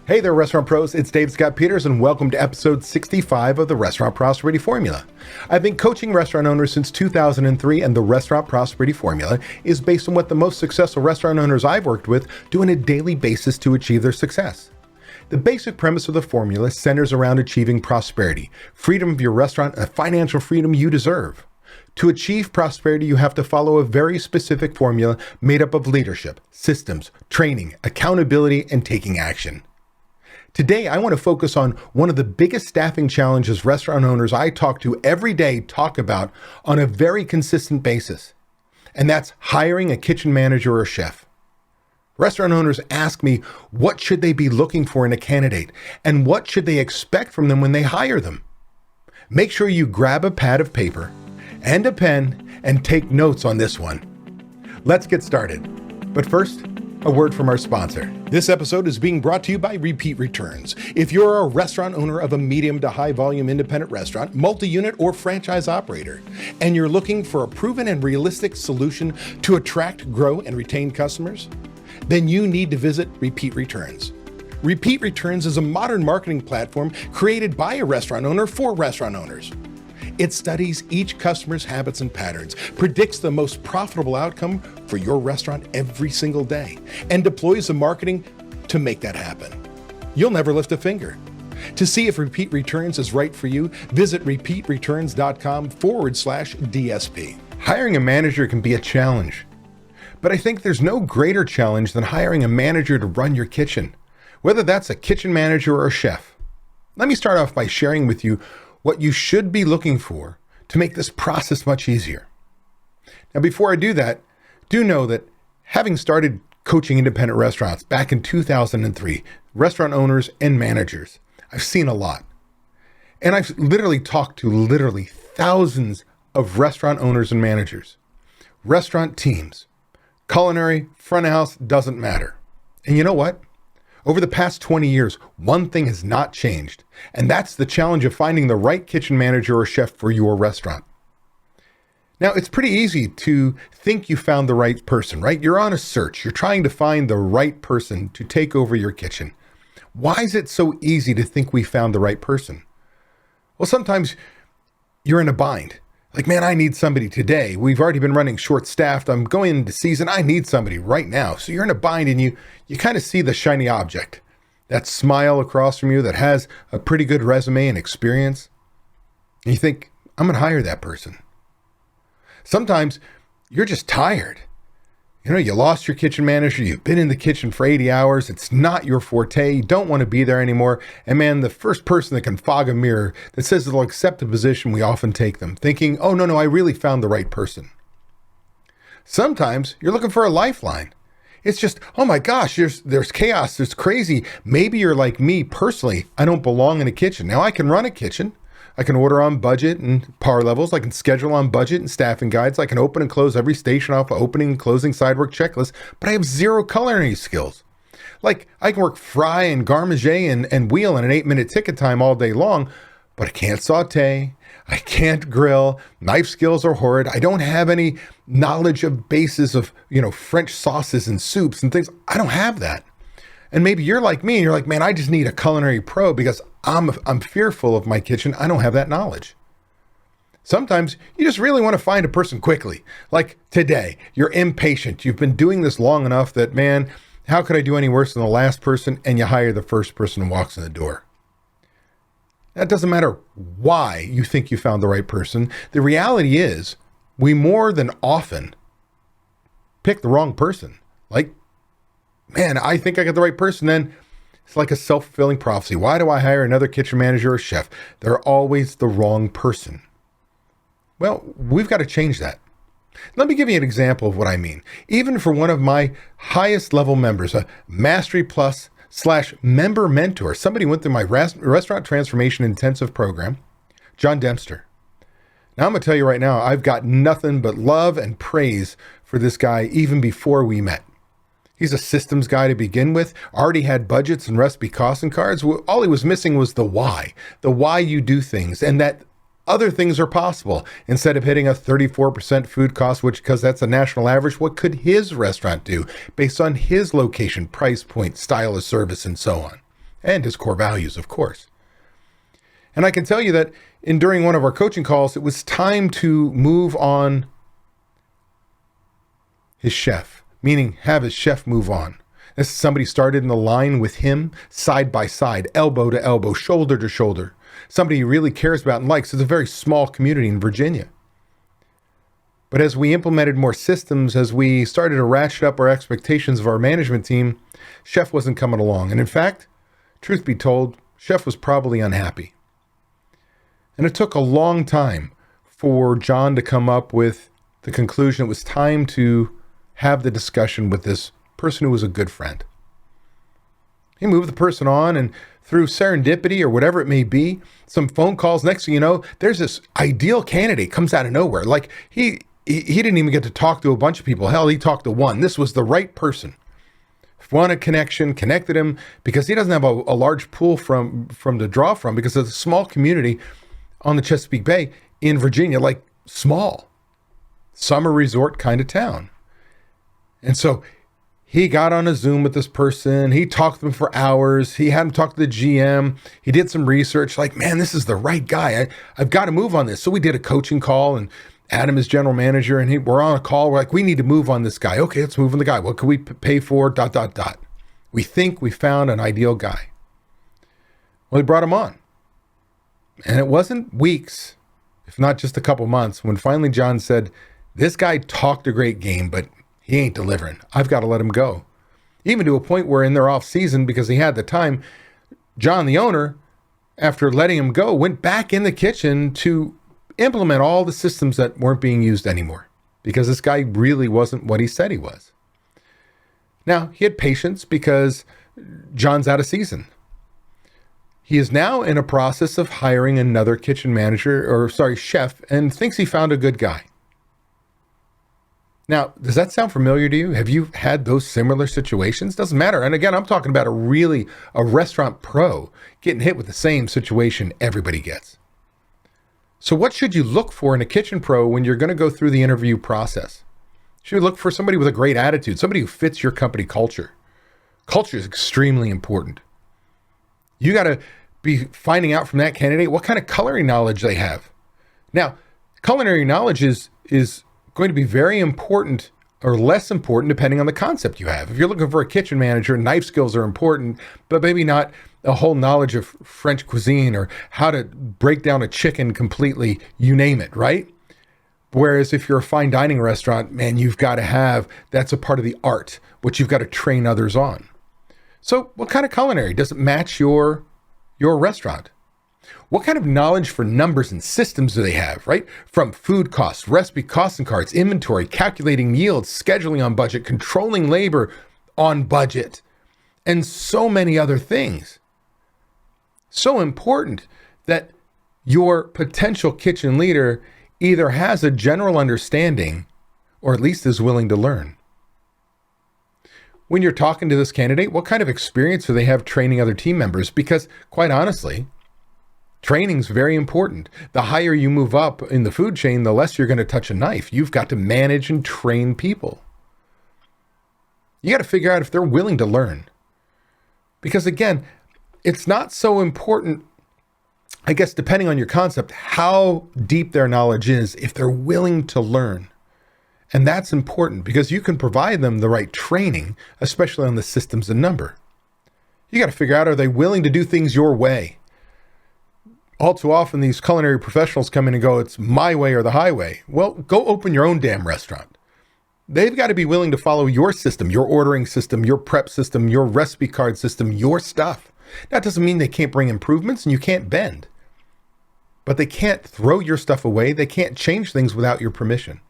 Hey there, restaurant pros. It's Dave Scott Peters, and welcome to episode 65 of the Restaurant Prosperity Formula. I've been coaching restaurant owners since 2003, and the Restaurant Prosperity Formula is based on what the most successful restaurant owners I've worked with do on a daily basis to achieve their success. The basic premise of the formula centers around achieving prosperity, freedom of your restaurant, and financial freedom you deserve. To achieve prosperity, you have to follow a very specific formula made up of leadership, systems, training, accountability, and taking action. Today, I want to focus on one of the biggest staffing challenges restaurant owners I talk to every day talk about on a very consistent basis, and that's hiring a kitchen manager or chef. Restaurant owners ask me, what should they be looking for in a candidate, and what should they expect from them when they hire them? Make sure you grab a pad of paper and a pen and take notes on this one. Let's get started. But first, a word from our sponsor. This episode is being brought to you by Repeat Returns. If you're a restaurant owner of a medium to high volume independent restaurant, multi-unit or franchise operator, and you're looking for a proven and realistic solution to attract, grow, and retain customers, then you need to visit Repeat Returns. Repeat Returns is a modern marketing platform created by a restaurant owner for restaurant owners. It studies each customer's habits and patterns, predicts the most profitable outcome for your restaurant every single day, and deploys the marketing to make that happen. You'll never lift a finger. To see if Repeat Returns is right for you, visit repeatreturns.com/DSP. Hiring a manager can be a challenge, but I think there's no greater challenge than hiring a manager to run your kitchen, whether that's a kitchen manager or a chef. Let me start off by sharing with you what you should be looking for to make this process much easier. Now, before I do that, do know that having started coaching independent restaurants back in 2003, restaurant owners and managers, I've seen a lot. And I've literally talked to thousands of restaurant owners and managers, restaurant teams, culinary, front of house, doesn't matter. And you know what? Over the past 20 years, one thing has not changed, and that's the challenge of finding the right kitchen manager or chef for your restaurant. Now, it's pretty easy to think you found the right person, right? You're on a search. You're trying to find the right person to take over your kitchen. Why is it so easy to think we found the right person? Well, sometimes you're in a bind. Like, man, I need somebody today. We've already been running short-staffed. I'm going into season. I need somebody right now. So you're in a bind and you kind of see the shiny object, that smile across from you that has a pretty good resume and experience. And you think, I'm going to hire that person. Sometimes you're just tired. You lost your kitchen manager. You've been in the kitchen for 80 hours. It's not your forte. You don't want to be there anymore. And man, the first person that can fog a mirror that says they'll accept a position, we often take them, thinking, oh, no, I really found the right person. Sometimes you're looking for a lifeline. It's just, oh my gosh, there's chaos. There's crazy. Maybe you're like me personally. I don't belong in a kitchen. Now I can run a kitchen. I can order on budget and par levels. I can schedule on budget and staffing guides. I can open and close every station off of opening and closing side work checklist, but I have zero culinary skills. Like, I can work fry and garmage and wheel in an 8-minute ticket time all day long, but I can't saute. I can't grill. Knife skills are horrid. I don't have any knowledge of bases of, French sauces and soups and things. I don't have that. And maybe you're like me and you're like, man, I just need a culinary pro because I'm fearful of my kitchen. I don't have that knowledge. Sometimes you just really want to find a person quickly. Like today, you're impatient. You've been doing this long enough that, man, how could I do any worse than the last person? And you hire the first person who walks in the door. That doesn't matter why you think you found the right person. The reality is we more than often pick the wrong person. Like, man, I think I got the right person. Then it's like a self-fulfilling prophecy. Why do I hire another kitchen manager or chef? They're always the wrong person. Well, we've got to change that. Let me give you an example of what I mean. Even for one of my highest level members, a Mastery Plus / member mentor, somebody went through my restaurant transformation intensive program, John Dempster. Now I'm going to tell you right now, I've got nothing but love and praise for this guy even before we met. He's a systems guy to begin with, already had budgets and recipe costing cards. All he was missing was the why you do things, and that other things are possible. Instead of hitting a 34% food cost, because that's a national average, what could his restaurant do based on his location, price point, style of service, and so on? and his core values, of course. And I can tell you that during one of our coaching calls, it was time to move on his chef, meaning have his chef move on. This is somebody started in the line with him, side by side, elbow to elbow, shoulder to shoulder. Somebody he really cares about and likes. It's a very small community in Virginia. But as we implemented more systems, as we started to ratchet up our expectations of our management team, Chef wasn't coming along. And in fact, truth be told, Chef was probably unhappy. And it took a long time for John to come up with the conclusion it was time to have the discussion with this person who was a good friend. He moved the person on, and through serendipity or whatever it may be, some phone calls, next thing you know, there's this ideal candidate comes out of nowhere. Like he didn't even get to talk to a bunch of people. Hell, he talked to one. This was the right person. Won a connection, connected him, because he doesn't have a large pool from to draw from, because it's a small community on the Chesapeake Bay in Virginia, like small summer resort kind of town. And so he got on a Zoom with this person. He talked to them for hours. He had him talk to the GM. He did some research, like, man, this is the right guy. I've got to move on this. So we did a coaching call, and Adam is general manager, and we're on a call. We're like, we need to move on this guy. Okay, let's move on the guy. What can we pay for? ... We think we found an ideal guy. Well, we brought him on. And it wasn't weeks, if not just a couple months, when finally John said, this guy talked a great game, but he ain't delivering. I've got to let him go. Even to a point where in their off season, because he had the time, John, the owner, after letting him go, went back in the kitchen to implement all the systems that weren't being used anymore, because this guy really wasn't what he said he was. Now, he had patience because John's out of season. He is now in a process of hiring another chef, and thinks he found a good guy. Now, does that sound familiar to you? Have you had those similar situations? Doesn't matter. And again, I'm talking about a restaurant pro getting hit with the same situation everybody gets. So what should you look for in a kitchen pro when you're going to go through the interview process? Should you look for somebody with a great attitude, somebody who fits your company culture? Culture is extremely important. You got to be finding out from that candidate what kind of culinary knowledge they have. Now, culinary knowledge is going to be very important or less important depending on the concept you have. If you're looking for a kitchen manager, knife skills are important, but maybe not a whole knowledge of French cuisine or how to break down a chicken completely, you name it, right? Whereas if you're a fine dining restaurant, man, you've got to have, that's a part of the art, which you've got to train others on. So what kind of culinary does it match your restaurant? What kind of knowledge for numbers and systems do they have, right? From food costs, recipe costing cards, inventory, calculating yields, scheduling on budget, controlling labor on budget, and so many other things. So important that your potential kitchen leader either has a general understanding or at least is willing to learn. When you're talking to this candidate, what kind of experience do they have training other team members? Because quite honestly, training's very important. The higher you move up in the food chain, the less you're going to touch a knife. You've got to manage and train people. You got to figure out if they're willing to learn. Because again, it's not so important, I guess, depending on your concept, how deep their knowledge is, if they're willing to learn. And that's important because you can provide them the right training, especially on the systems and number. You got to figure out, are they willing to do things your way? All too often, these culinary professionals come in and go, it's my way or the highway. Well, go open your own damn restaurant. They've got to be willing to follow your system, your ordering system, your prep system, your recipe card system, your stuff. That doesn't mean they can't bring improvements and you can't bend. But they can't throw your stuff away. They can't change things without your permission.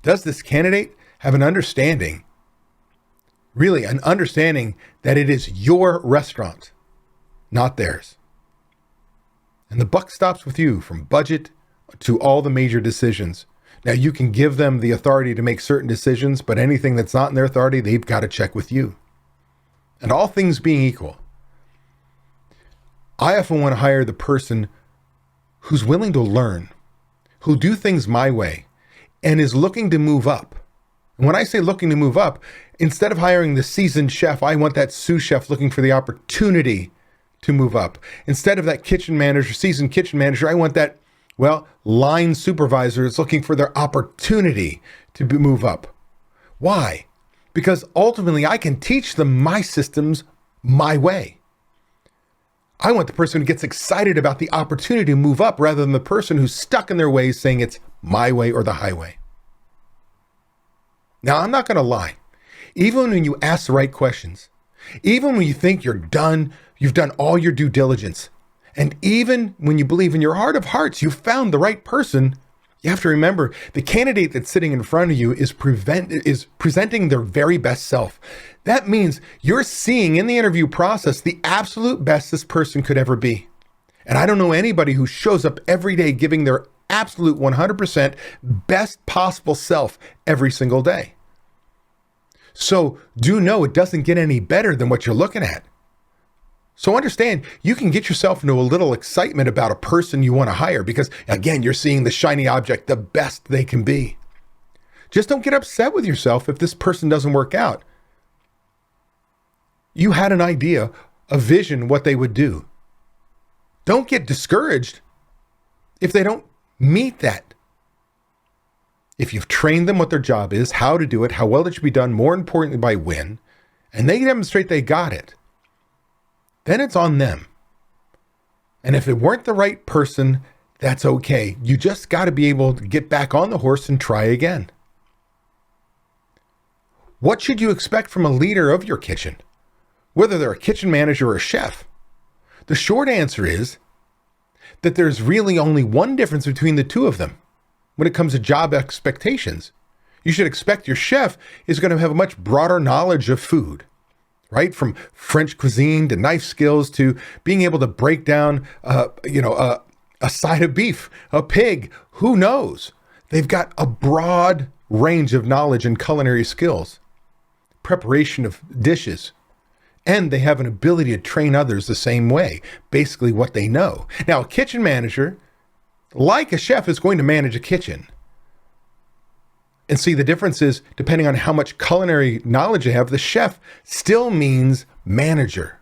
Does this candidate have an understanding, really an understanding that it is your restaurant, not theirs? And the buck stops with you from budget to all the major decisions. Now, you can give them the authority to make certain decisions, but anything that's not in their authority, they've got to check with you. And all things being equal, I often want to hire the person who's willing to learn, who'll do things my way, and is looking to move up. And when I say looking to move up, instead of hiring the seasoned chef, I want that sous chef looking for the opportunity to move up. Instead of that kitchen manager, seasoned kitchen manager, I want that, line supervisor is looking for their opportunity to move up. Why? Because ultimately I can teach them my systems my way. I want the person who gets excited about the opportunity to move up rather than the person who's stuck in their ways saying it's my way or the highway. Now, I'm not going to lie. Even when you ask the right questions, even when you think you're done, you've done all your due diligence, and even when you believe in your heart of hearts you found the right person, you have to remember the candidate that's sitting in front of you is presenting their very best self. That means you're seeing in the interview process the absolute best this person could ever be. And I don't know anybody who shows up every day giving their absolute 100% best possible self every single day. So do know it doesn't get any better than what you're looking at. So understand, you can get yourself into a little excitement about a person you want to hire because, again, you're seeing the shiny object, the best they can be. Just don't get upset with yourself if this person doesn't work out. You had an idea, a vision, what they would do. Don't get discouraged if they don't meet that. If you've trained them what their job is, how to do it, how well it should be done, more importantly by when, and they demonstrate they got it, then it's on them. And if it weren't the right person, that's okay. You just got to be able to get back on the horse and try again. What should you expect from a leader of your kitchen, whether they're a kitchen manager or a chef? The short answer is that there's really only one difference between the two of them when it comes to job expectations. You should expect your chef is going to have a much broader knowledge of food, right? From French cuisine to knife skills to being able to break down, a side of beef, a pig, who knows? They've got a broad range of knowledge and culinary skills, preparation of dishes, and they have an ability to train others the same way, basically what they know. Now, a kitchen manager, like a chef, is going to manage a kitchen. And see, the difference is, depending on how much culinary knowledge you have, the chef still means manager,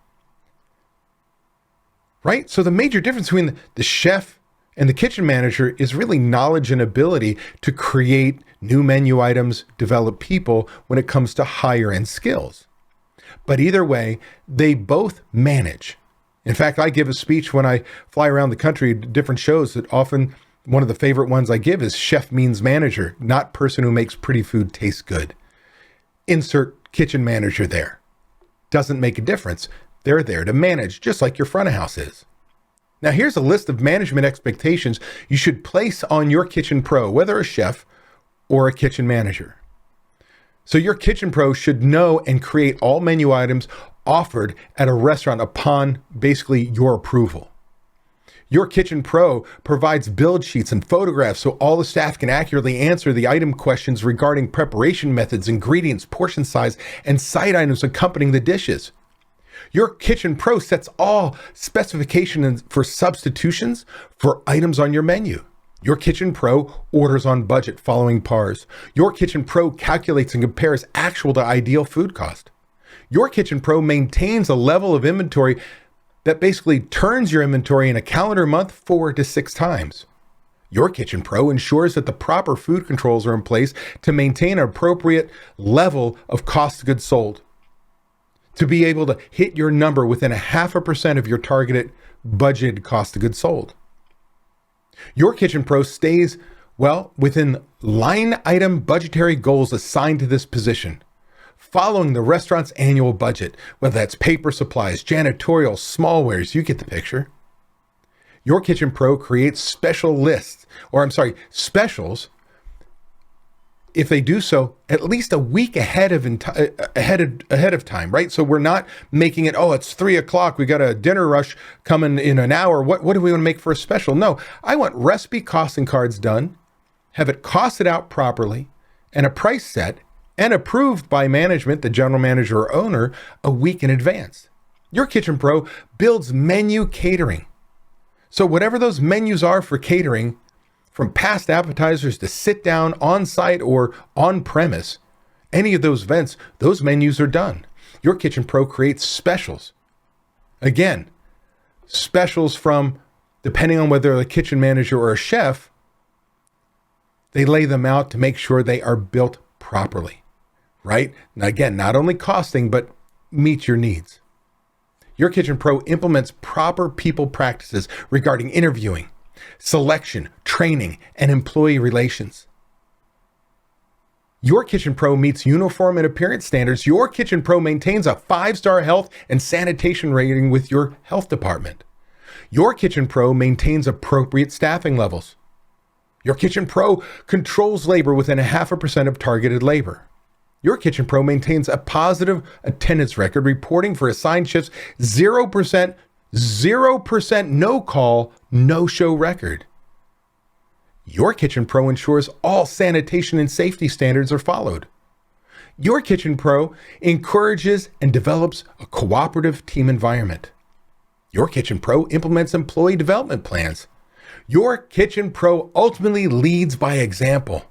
right? So the major difference between the chef and the kitchen manager is really knowledge and ability to create new menu items, develop people when it comes to higher end skills. But either way, they both manage. In fact, I give a speech when I fly around the country to different shows that often one of the favorite ones I give is chef means manager, not person who makes pretty food taste good. Insert kitchen manager there. Doesn't make a difference. They're there to manage, just like your front of house is. Now here's a list of management expectations you should place on your kitchen pro, whether a chef or a kitchen manager. So your kitchen pro should know and create all menu items offered at a restaurant upon basically your approval. Your kitchen pro provides build sheets and photographs so all the staff can accurately answer the item questions regarding preparation methods, ingredients, portion size, and side items accompanying the dishes. Your kitchen pro sets all specifications for substitutions for items on your menu. Your kitchen pro orders on budget following PARs. Your kitchen pro calculates and compares actual to ideal food cost. Your kitchen pro maintains a level of inventory that basically turns your inventory in a calendar month 4 to 6 times. Your kitchen pro ensures that the proper food controls are in place to maintain an appropriate level of cost of goods sold, to be able to hit your number within 0.5% of your targeted budgeted cost of goods sold. Your kitchen pro stays, within line item budgetary goals assigned to this position, following the restaurant's annual budget, whether that's paper supplies, janitorial, smallwares, you get the picture. Your kitchen pro creates specials, if they do so at least a week ahead of time, right? So we're not making it, it's 3:00, we got a dinner rush coming in an hour. What do we want to make for a special? No, I want recipe costing cards done, have it costed out properly, and a price set and approved by management, the general manager or owner, a week in advance. Your kitchen pro builds menu catering. So whatever those menus are for catering, from past appetizers to sit down on site or on premise, any of those events, those menus are done. Your Kitchen Pro creates specials. Again, specials from, depending on whether they're a kitchen manager or a chef, they lay them out to make sure they are built properly, right? Now, again, not only costing, but meet your needs. Your Kitchen Pro implements proper people practices regarding interviewing, selection, training, and employee relations. Your Kitchen Pro meets uniform and appearance standards. Your Kitchen Pro maintains a 5-star health and sanitation rating with your health department. Your Kitchen Pro maintains appropriate staffing levels. Your Kitchen Pro controls labor within 0.5% of targeted labor. Your Kitchen Pro maintains a positive attendance record, reporting for assigned shifts 0%, 0% no call, no show record. Your Kitchen Pro ensures all sanitation and safety standards are followed. Your Kitchen Pro encourages and develops a cooperative team environment. Your Kitchen Pro implements employee development plans. Your Kitchen Pro ultimately leads by example.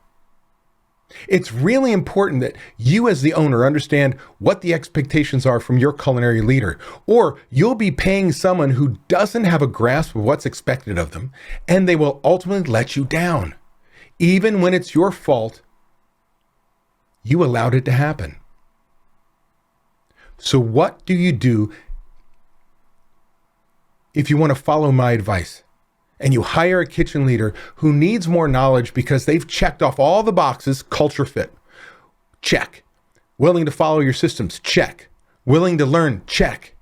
It's really important that you as the owner understand what the expectations are from your culinary leader, or you'll be paying someone who doesn't have a grasp of what's expected of them, and they will ultimately let you down. Even when it's your fault, you allowed it to happen. So what do you do if you want to follow my advice? And you hire a kitchen leader who needs more knowledge because they've checked off all the boxes. Culture fit, check. Willing to follow your systems, check. Willing to learn, check.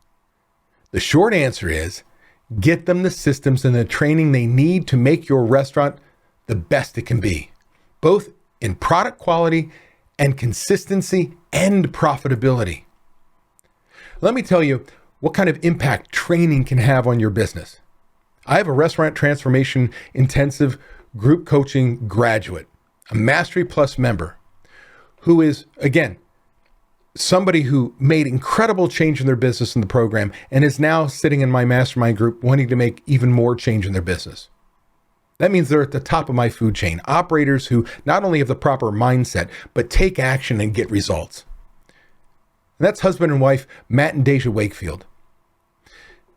The short answer is get them the systems and the training they need to make your restaurant the best it can be, both in product quality and consistency and profitability. Let me tell you what kind of impact training can have on your business. I have a restaurant transformation intensive group coaching graduate, a Mastery Plus member, who is, again, somebody who made incredible change in their business in the program and is now sitting in my mastermind group wanting to make even more change in their business. That means they're at the top of my food chain, operators who not only have the proper mindset, but take action and get results. And that's husband and wife, Matt and Deja Wakefield.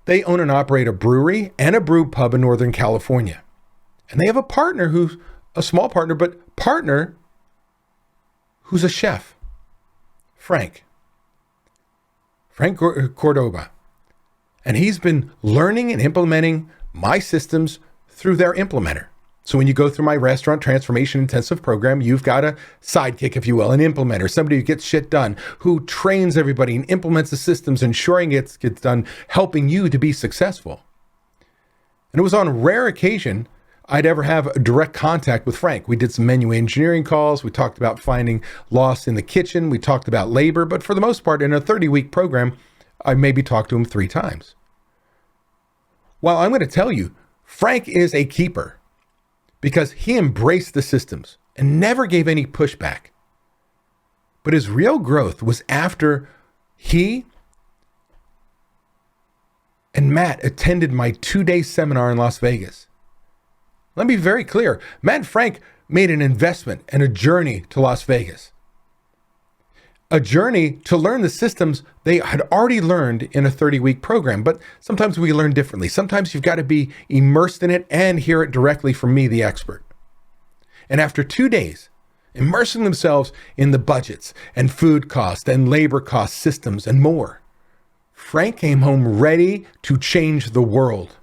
They own and operate a brewery and a brew pub in Northern California. And they have a partner who's a small partner, but partner who's a chef, Frank Cordoba. And he's been learning and implementing my systems through their implementer. So when you go through my restaurant transformation intensive program, you've got a sidekick, if you will, an implementer, somebody who gets shit done, who trains everybody and implements the systems, ensuring it gets done, helping you to be successful. And it was on rare occasion I'd ever have a direct contact with Frank. We did some menu engineering calls. We talked about finding loss in the kitchen. We talked about labor, but for the most part, in a 30-week program, I maybe talked to him 3 times. Well, I'm going to tell you, Frank is a keeper, because he embraced the systems and never gave any pushback. But his real growth was after he and Matt attended my 2-day seminar in Las Vegas. Let me be very clear. Matt and Frank made an investment and a journey to Las Vegas. A journey to learn the systems they had already learned in a 30-week program. But sometimes we learn differently. Sometimes you've got to be immersed in it and hear it directly from me, the expert. And after 2 days, immersing themselves in the budgets and food cost and labor cost systems and more, Frank came home ready to change the world.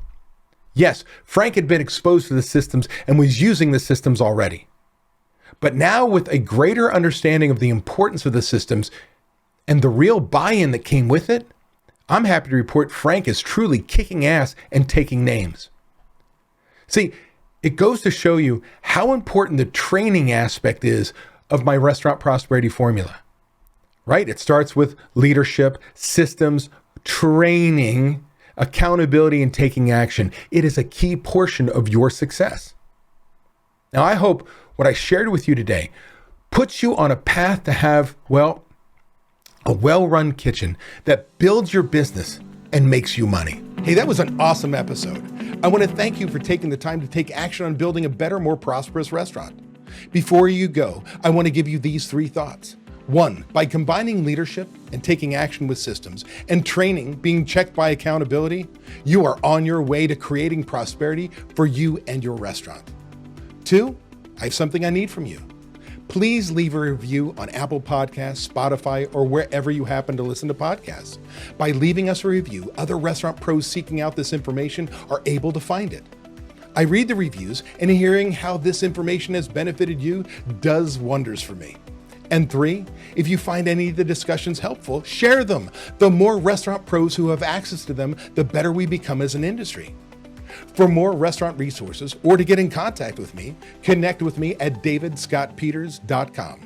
Yes, Frank had been exposed to the systems and was using the systems already. But now with a greater understanding of the importance of the systems and the real buy-in that came with it, I'm happy to report Frank is truly kicking ass and taking names. See, it goes to show you how important the training aspect is of my restaurant prosperity formula, right? It starts with leadership, systems, training, accountability, and taking action. It is a key portion of your success. Now, I hope what I shared with you today puts you on a path to have, well, a well-run kitchen that builds your business and makes you money. Hey, that was an awesome episode. I want to thank you for taking the time to take action on building a better, more prosperous restaurant. Before you go, I want to give you these 3 thoughts. 1. By combining leadership and taking action with systems, and training being checked by accountability, you are on your way to creating prosperity for you and your restaurant. 2. I have something I need from you. Please leave a review on Apple Podcasts, Spotify, or wherever you happen to listen to podcasts. By leaving us a review, other restaurant pros seeking out this information are able to find it. I read the reviews, and hearing how this information has benefited you does wonders for me. And 3, if you find any of the discussions helpful, share them. The more restaurant pros who have access to them, the better we become as an industry. For more restaurant resources or to get in contact with me, connect with me at davidscottpeters.com.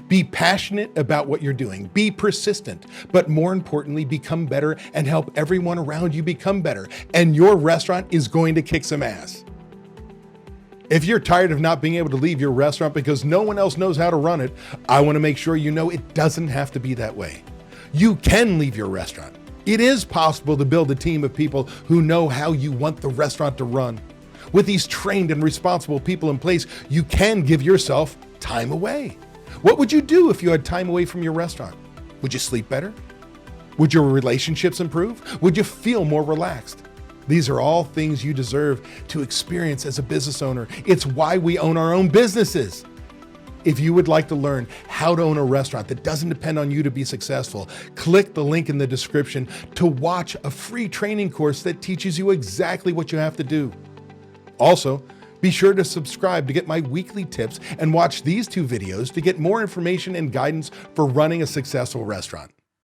Be passionate about what you're doing, be persistent, but more importantly, become better and help everyone around you become better, and your restaurant is going to kick some ass. If you're tired of not being able to leave your restaurant because no one else knows how to run it, I want to make sure you know it doesn't have to be that way. You can leave your restaurant. It is possible to build a team of people who know how you want the restaurant to run. With these trained and responsible people in place, you can give yourself time away. What would you do if you had time away from your restaurant? Would you sleep better? Would your relationships improve? Would you feel more relaxed? These are all things you deserve to experience as a business owner. It's why we own our own businesses. If you would like to learn how to own a restaurant that doesn't depend on you to be successful, click the link in the description to watch a free training course that teaches you exactly what you have to do. Also, be sure to subscribe to get my weekly tips and watch these 2 videos to get more information and guidance for running a successful restaurant.